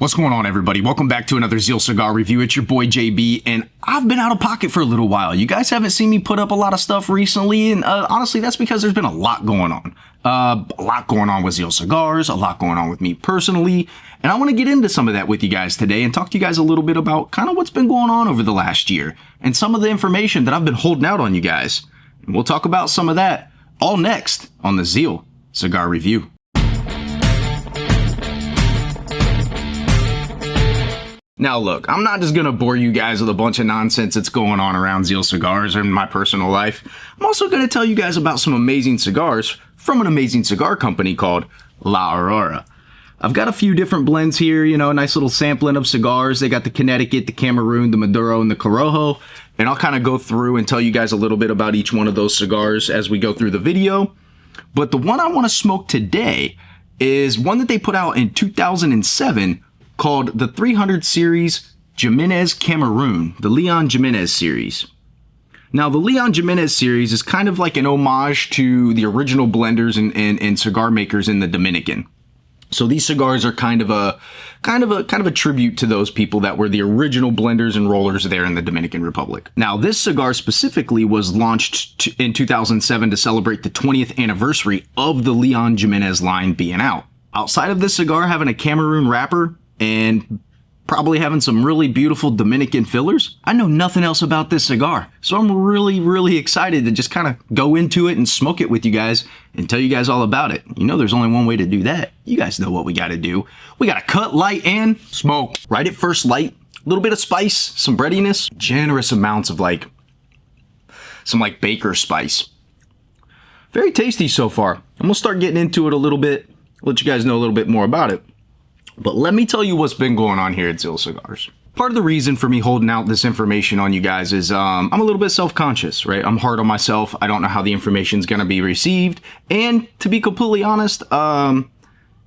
What's going on, everybody? Welcome back to another Zeal Cigar review. It's your boy JB, and I've been out of pocket for a little while. You guys haven't seen me put up a lot of stuff recently, and honestly, that's because there's been a lot going on. A lot going on with Zeal Cigars, a lot going on with me personally, and I want to get into some of that with you guys today and talk to you guys a little bit about kind of what's been going on over the last year and some of the information that I've been holding out on you guys. And we'll talk about some of that all next on the Zeal Cigar review. Now look, I'm not just gonna bore you guys with a bunch of nonsense that's going on around Zeal Cigars and my personal life. I'm also gonna tell you guys about some amazing cigars from an amazing cigar company called La Aurora. I've got a few different blends here, you know, a nice little sampling of cigars. They got the Connecticut, the Cameroon, the Maduro, and the Corojo. And I'll kind of go through and tell you guys a little bit about each one of those cigars as we go through the video. But the one I wanna smoke today is one that they put out in 2007 called the 300 Series Jimenes Cameroon, the León Jimenes series. Now, the León Jimenes series is kind of like an homage to the original blenders and cigar makers in the Dominican. So these cigars are kind of a tribute to those people that were the original blenders and rollers there in the Dominican Republic. Now, this cigar specifically was launched in 2007 to celebrate the 20th anniversary of the León Jimenes line being out. Outside of this cigar having a Cameroon wrapper and probably having some really beautiful Dominican fillers, I know nothing else about this cigar. So I'm really excited to just kind of go into it and smoke it with you guys and tell you guys all about it. You know there's only one way to do that. You guys know what we got to do. We got to cut, light, and smoke. Right at first light, a little bit of spice, some breadiness, generous amounts of some baker spice. Very tasty so far. I'm going to start getting into it a little bit, let you guys know a little bit more about it. But let me tell you what's been going on here at Zeal Cigars. Part of the reason for me holding out this information on you guys is I'm a little bit self-conscious, right? I'm hard on myself. I don't know how the information's going to be received. And to be completely honest,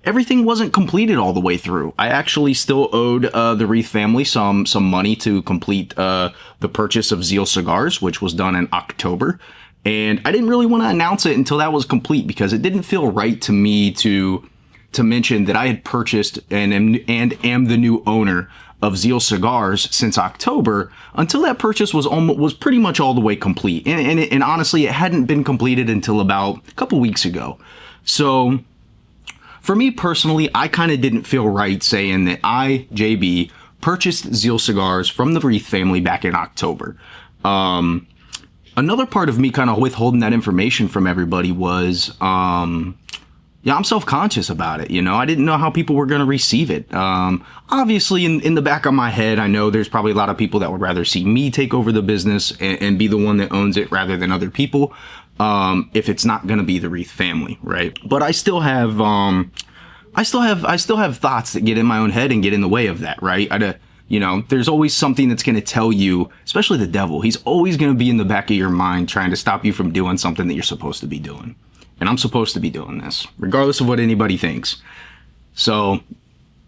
everything wasn't completed all the way through. I actually still owed the Wreath family some money to complete the purchase of Zeal Cigars, which was done in October. And I didn't really want to announce it until that was complete because it didn't feel right to me to mention that I had purchased and am the new owner of Zeal Cigars since October until that purchase was pretty much all the way complete. And honestly, it hadn't been completed until about a couple weeks ago. So for me personally, I kind of didn't feel right saying that I, JB, purchased Zeal Cigars from the Wreath family back in October. Another part of me kind of withholding that information from everybody was, yeah, I'm self-conscious about it, you know. I didn't know how people were going to receive it. Obviously, in the back of my head, I know there's probably a lot of people that would rather see me take over the business and be the one that owns it rather than other people, if it's not going to be the Wreath family, right? But I still have thoughts that get in my own head and get in the way of that, right? You know, there's always something that's going to tell you, especially the devil. He's always going to be in the back of your mind trying to stop you from doing something that you're supposed to be doing. And I'm supposed to be doing this, regardless of what anybody thinks. So,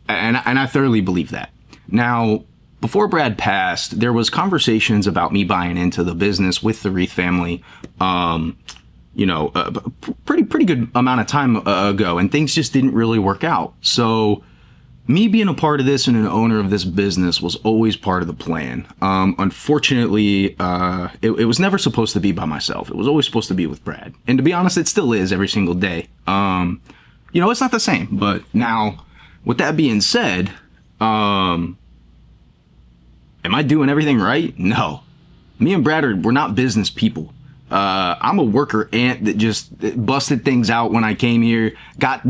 and I thoroughly believe that. Now, before Brad passed, there was conversations about me buying into the business with the Wreath family, you know, a pretty good amount of time ago, and things just didn't really work out. So, me being a part of this and an owner of this business was always part of the plan. Unfortunately, it was never supposed to be by myself. It was always supposed to be with Brad. And to be honest, it still is every single day. You know, it's not the same. But now, with that being said, am I doing everything right? No. Me and Brad we're not business people. I'm a worker ant that just busted things out when I came here, got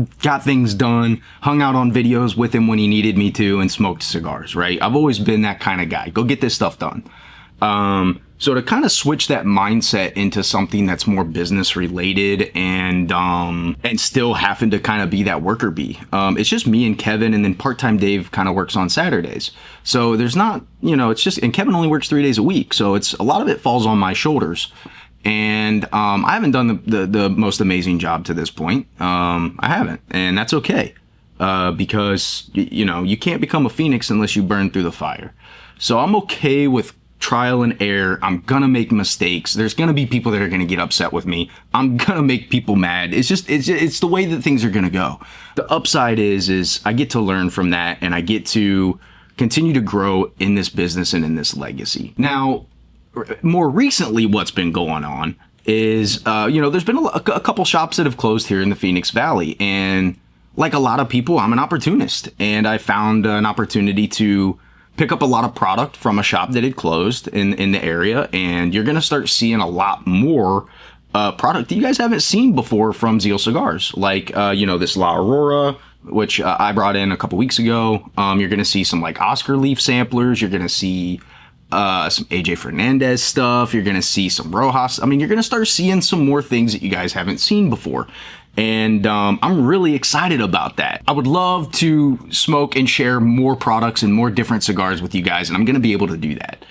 things done, hung out on videos with him when he needed me to, and smoked cigars, right? I've always been that kind of guy. Go get this stuff done. So to kind of switch that mindset into something that's more business related and still having to kind of be that worker bee. It's just me and Kevin, and then part-time Dave kind of works on Saturdays. So there's not, you know, it's just, and Kevin only works 3 days a week. So it's a lot of it falls on my shoulders. And I haven't done the most amazing job to this point. I haven't, and that's okay, because you know, you can't become a phoenix unless you burn through the fire. So I'm okay with trial and error. I'm gonna make mistakes. There's gonna be people that are gonna get upset with me. I'm gonna make people mad. It's the way that things are gonna go. The upside is I get to learn from that, and I get to continue to grow in this business and in this legacy. Now, more recently, what's been going on is, there's been a couple shops that have closed here in the Phoenix Valley, and like a lot of people, I'm an opportunist, and I found an opportunity to pick up a lot of product from a shop that had closed in the area, and you're gonna start seeing a lot more product that you guys haven't seen before from Zeal Cigars, like this La Aurora, which I brought in a couple weeks ago. You're gonna see some like Oscar leaf samplers. You're gonna see some AJ Fernandez stuff. You're gonna see some Rojas. I mean, you're gonna start seeing some more things that you guys haven't seen before. And I'm really excited about that. I would love to smoke and share more products and more different cigars with you guys, and I'm gonna be able to do that.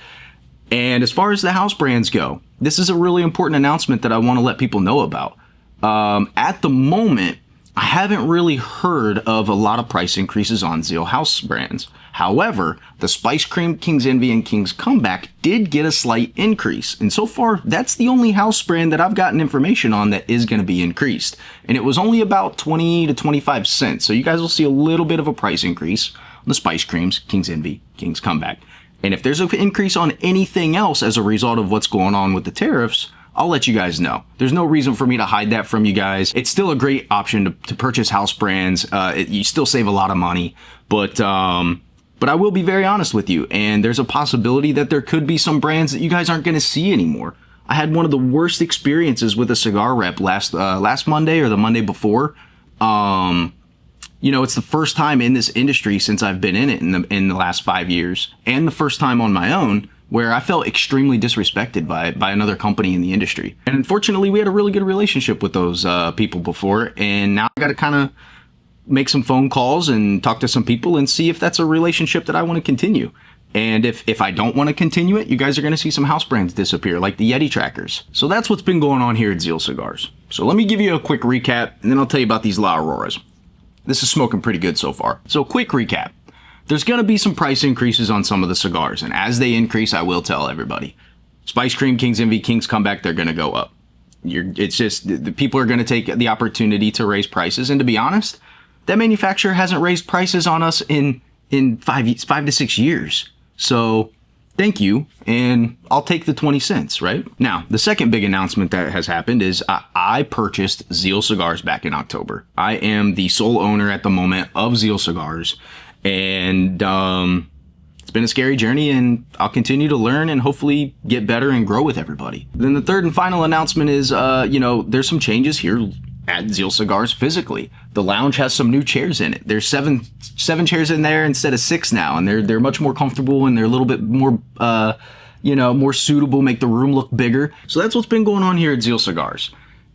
And as far as the house brands go, this is a really important announcement that I want to let people know about. At the moment, I haven't really heard of a lot of price increases on Zeal house brands. However, the Spice Cream, King's Envy, and King's Comeback did get a slight increase. And so far, that's the only house brand that I've gotten information on that is going to be increased. And it was only about 20 to 25 cents. So you guys will see a little bit of a price increase on the Spice Creams, King's Envy, King's Comeback. And if there's an increase on anything else as a result of what's going on with the tariffs, I'll let you guys know. There's no reason for me to hide that from you guys. It's still a great option to purchase house brands. You still save a lot of money, but I will be very honest with you, and there's a possibility that there could be some brands that you guys aren't going to see anymore. I had one of the worst experiences with a cigar rep last Monday or the Monday before. It's the first time in this industry since I've been in it in the last 5 years, and the first time on my own where I felt extremely disrespected by another company in the industry. And unfortunately, we had a really good relationship with those people before, and now I got to kind of make some phone calls and talk to some people and see if that's a relationship that I want to continue. And if I don't want to continue it, you guys are going to see some house brands disappear, like the Yeti trackers. So that's what's been going on here at Zeal Cigars. So let me give you a quick recap, and then I'll tell you about these La Auroras. This is smoking pretty good so far. So quick recap. There's going to be some price increases on some of the cigars, and as they increase, I will tell everybody. Spice Cream, King's Envy, King's Comeback, they're going to go up. It's just, the people are going to take the opportunity to raise prices, and to be honest, that manufacturer hasn't raised prices on us in 5 to 6 years. So thank you, and I'll take the 20 cents, right? Now, the second big announcement that has happened is I purchased Zeal Cigars back in October. I am the sole owner at the moment of Zeal Cigars, and it's been a scary journey, and I'll continue to learn and hopefully get better and grow with everybody. Then the third and final announcement is, there's some changes here at Zeal Cigars physically. The lounge has some new chairs in it. There's seven chairs in there instead of 6 now, and they're much more comfortable, and they're a little bit more more suitable, make the room look bigger. So that's what's been going on here at Zeal Cigars.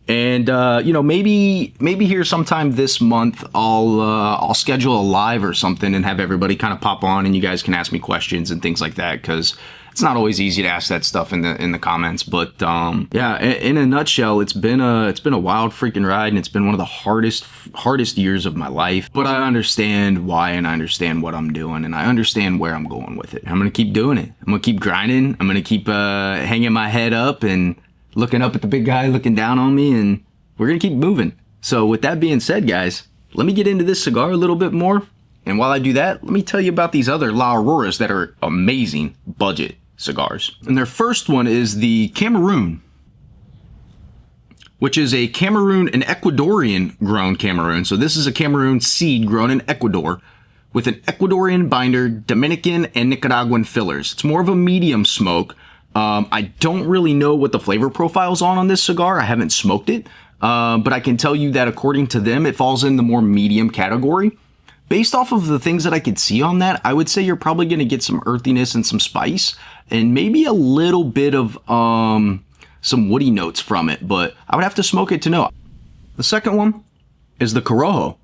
And maybe here sometime this month I'll schedule a live or something and have everybody kind of pop on, and you guys can ask me questions and things like that, because it's not always easy to ask that stuff in the comments. But yeah, in a nutshell, it's been a wild freaking ride, and it's been one of the hardest years of my life. But I understand why, and I understand what I'm doing, and I understand where I'm going with it. I'm gonna keep doing it. I'm gonna keep grinding. I'm gonna keep hanging my head up and looking up at the big guy looking down on me, and we're gonna keep moving. So with that being said, guys, let me get into this cigar a little bit more. And while I do that, let me tell you about these other La Auroras that are amazing budget cigars. And their first one is the Cameroon, which is an Ecuadorian grown Cameroon. So this is a Cameroon seed grown in Ecuador with an Ecuadorian binder, Dominican and Nicaraguan fillers. It's more of a medium smoke. I don't really know what the flavor profile's on this cigar. I haven't smoked it, but I can tell you that according to them, it falls in the more medium category. Based off of the things that I could see on that, I would say you're probably going to get some earthiness and some spice, and maybe a little bit of some woody notes from it, but I would have to smoke it to know. The second one is the Corojo.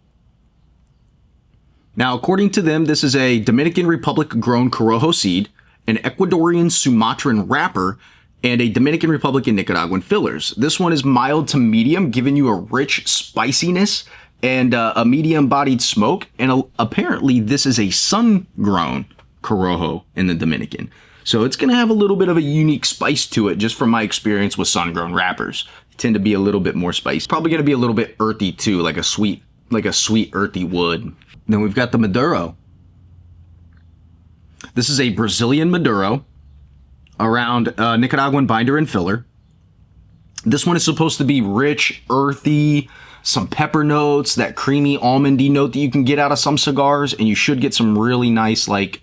Now, according to them, this is a Dominican Republic grown Corojo seed, an Ecuadorian Sumatran wrapper, and a Dominican Republic and Nicaraguan fillers. This one is mild to medium, giving you a rich spiciness and a medium-bodied smoke, and apparently this is a sun-grown Corojo in the Dominican. So it's going to have a little bit of a unique spice to it, just from my experience with sun-grown wrappers. They tend to be a little bit more spicy. Probably going to be a little bit earthy too, like a sweet earthy wood. Then we've got the Maduro. This is a Brazilian Maduro around Nicaraguan binder and filler. This one is supposed to be rich, earthy, some pepper notes, that creamy almondy note that you can get out of some cigars, and you should get some really nice, like,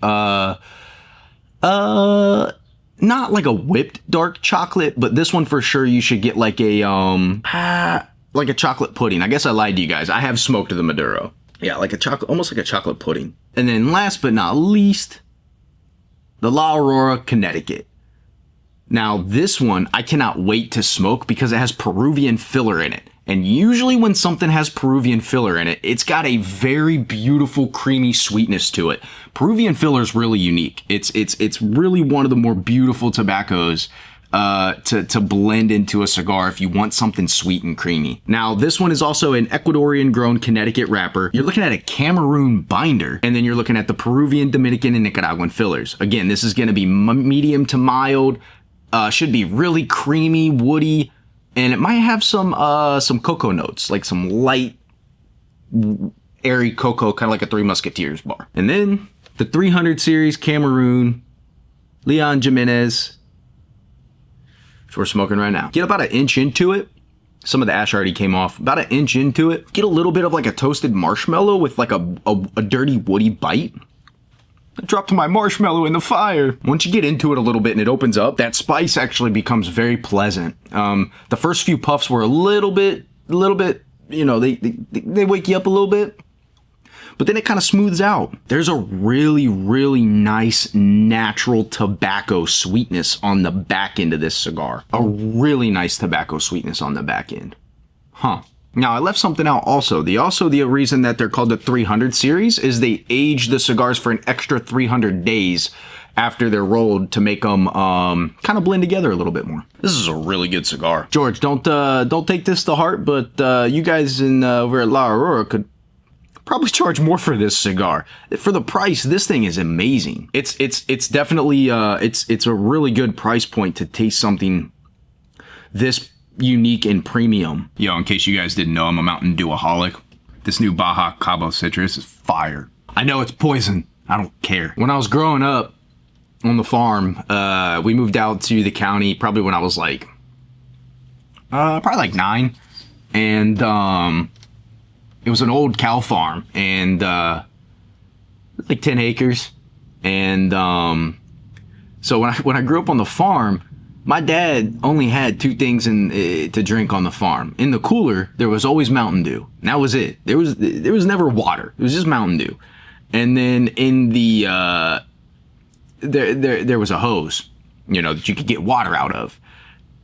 not like a whipped dark chocolate, but this one for sure you should get like a chocolate pudding. I guess I lied to you guys. I have smoked the Maduro. Yeah, like a chocolate, almost like a chocolate pudding. And then last but not least, the La Aurora, Connecticut. Now this one I cannot wait to smoke because it has Peruvian filler in it. And usually when something has Peruvian filler in it, it's got a very beautiful creamy sweetness to it. Peruvian filler is really unique. It's really one of the more beautiful tobaccos to blend into a cigar if you want something sweet and creamy. Now this one is also an Ecuadorian grown Connecticut wrapper. You're looking at a Cameroon binder, and then you're looking at the Peruvian, Dominican, and Nicaraguan fillers. Again, this is going to be medium to mild. Should be really creamy, woody, and it might have some cocoa notes, like some light, airy cocoa, kind of like a Three Musketeers bar. And then the 300 series Cameroon León Jimenes, which we're smoking right now. Get about an inch into it. Some of the ash already came off. About an inch into it. Get a little bit of like a toasted marshmallow with like a dirty woody bite. I dropped my marshmallow in the fire. Once you get into it a little bit and it opens up, that spice actually becomes very pleasant. The first few puffs were a little bit, you know, they wake you up a little bit, but then it kind of smooths out. There's a really, really nice natural tobacco sweetness on the back end of this cigar. A really nice tobacco sweetness on the back end. Huh. Now, I left something out also. The reason that they're called the 300 series is they age the cigars for an extra 300 days after they're rolled to make them kind of blend together a little bit more. This is a really good cigar. George, don't take this to heart, but you guys over at La Aurora could probably charge more for this cigar. For the price, this thing is amazing. It's definitely it's a really good price point to taste something this unique and premium. Yo, in case you guys didn't know, I'm a Mountain Dew-aholic. This new Baja Cabo Citrus is fire. I know it's poison. I don't care. When I was growing up on the farm, we moved out to the county probably when I was like, probably like 9. And it was an old cow farm, and like 10 acres. And so when I grew up on the farm, my dad only had 2 things to drink on the farm. In the cooler, there was always Mountain Dew. And that was it. There was never water. It was just Mountain Dew. And then in the there was a hose, you know, that you could get water out of.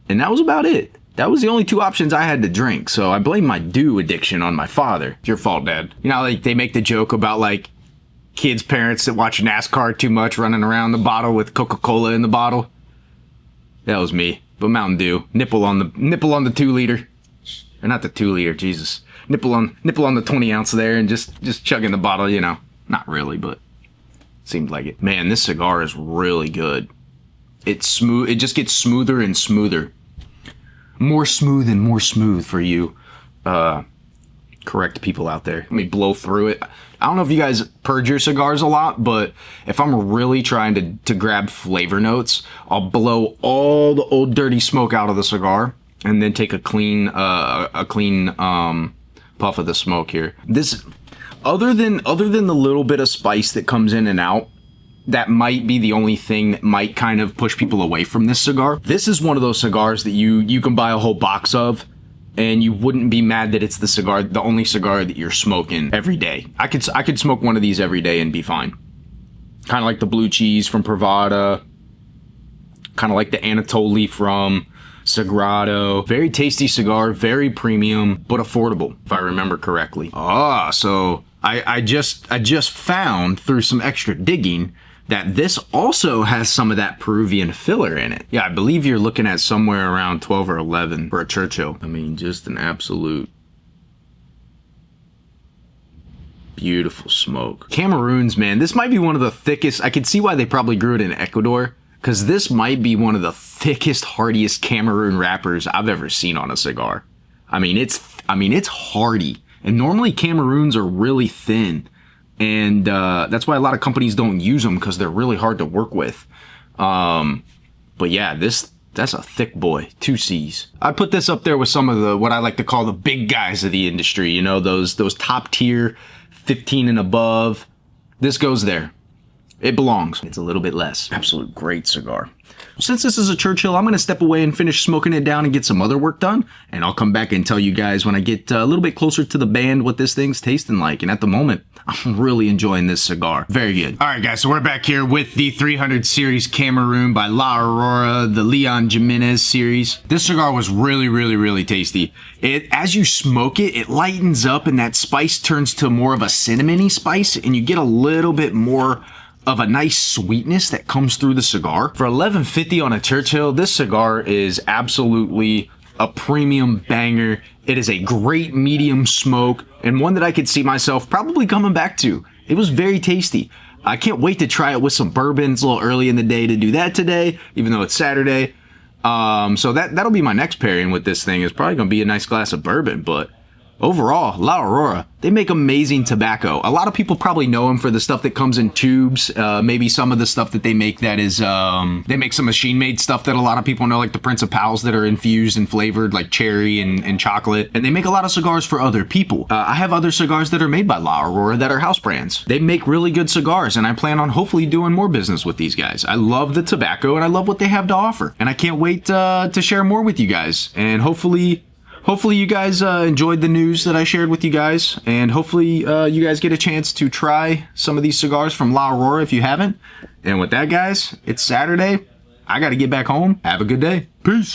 And that was about it. That was the only 2 options I had to drink. So I blame my Dew addiction on my father. It's your fault, Dad. You know, like they make the joke about like kids' parents that watch NASCAR too much running around the bottle with Coca-Cola in the bottle. That was me. But Mountain Dew, nipple on the 2 liter, or not the 2 liter, Jesus. Nipple on the 20 ounce there, and just chugging the bottle, you know. Not really, but seemed like it. Man, this cigar is really good. It's smooth. It just gets smoother and smoother. More smooth and more smooth for you correct people out there. Let me blow through it. I don't know if you guys purge your cigars a lot, but if I'm really trying to grab flavor notes, I'll blow all the old dirty smoke out of the cigar and then take a clean puff of the smoke here. This, other than the little bit of spice that comes in and out, that might be the only thing that might kind of push people away from this cigar. This is one of those cigars that you can buy a whole box of, and you wouldn't be mad that it's the only cigar that you're smoking every day. I could smoke one of these every day and be fine. Kind of like the blue cheese from Pravada. Kind of like the Anatoly from Sagrado. Very tasty cigar, very premium, but affordable, if I remember correctly. So I just found through some extra digging that this also has some of that Peruvian filler in it. Yeah, I believe you're looking at somewhere around 12 or 11 for a Churchill. I mean, just an absolute beautiful smoke. Cameroons, man, this might be one of the thickest. I can see why they probably grew it in Ecuador. because this might be one of the thickest, hardiest Cameroon wrappers I've ever seen on a cigar. I mean, it's hardy, and normally Cameroons are really thin, and that's why a lot of companies don't use them, because they're really hard to work with. But yeah, that's a thick boy, 2 C's. I'd put this up there with some of the, what I like to call the big guys of the industry, you know, those top tier, 15 and above. This goes there. It belongs. It's a little bit less. Absolute great cigar. Since this is a Churchill, I'm going to step away and finish smoking it down and get some other work done. And I'll come back and tell you guys when I get a little bit closer to the band what this thing's tasting like. And at the moment, I'm really enjoying this cigar. Very good. All right, guys, so we're back here with the 300 series Cameroon by La Aurora, the León Jimenes series. This cigar was really, really, really tasty. As you smoke it, it lightens up and that spice turns to more of a cinnamony spice, and you get a little bit more of a nice sweetness that comes through the cigar. For $11.50 on a Churchill, this cigar is absolutely a premium banger. It is a great medium smoke, and one that I could see myself probably coming back to. It was very tasty. I can't wait to try it with some bourbon. It's a little early in the day to do that today, even though it's Saturday. So that'll be my next pairing with this thing. It's probably gonna be a nice glass of bourbon, but overall, La Aurora, they make amazing tobacco. A lot of people probably know them for the stuff that comes in tubes. Maybe some of the stuff that they make that is, they make some machine-made stuff that a lot of people know, like the Principals that are infused and flavored, like cherry and chocolate. And they make a lot of cigars for other people. I have other cigars that are made by La Aurora that are house brands. They make really good cigars, and I plan on hopefully doing more business with these guys. I love the tobacco, and I love what they have to offer. And I can't wait to share more with you guys. And hopefully you guys enjoyed the news that I shared with you guys, and hopefully you guys get a chance to try some of these cigars from La Aurora if you haven't. And with that, guys, it's Saturday. I got to get back home. Have a good day. Peace.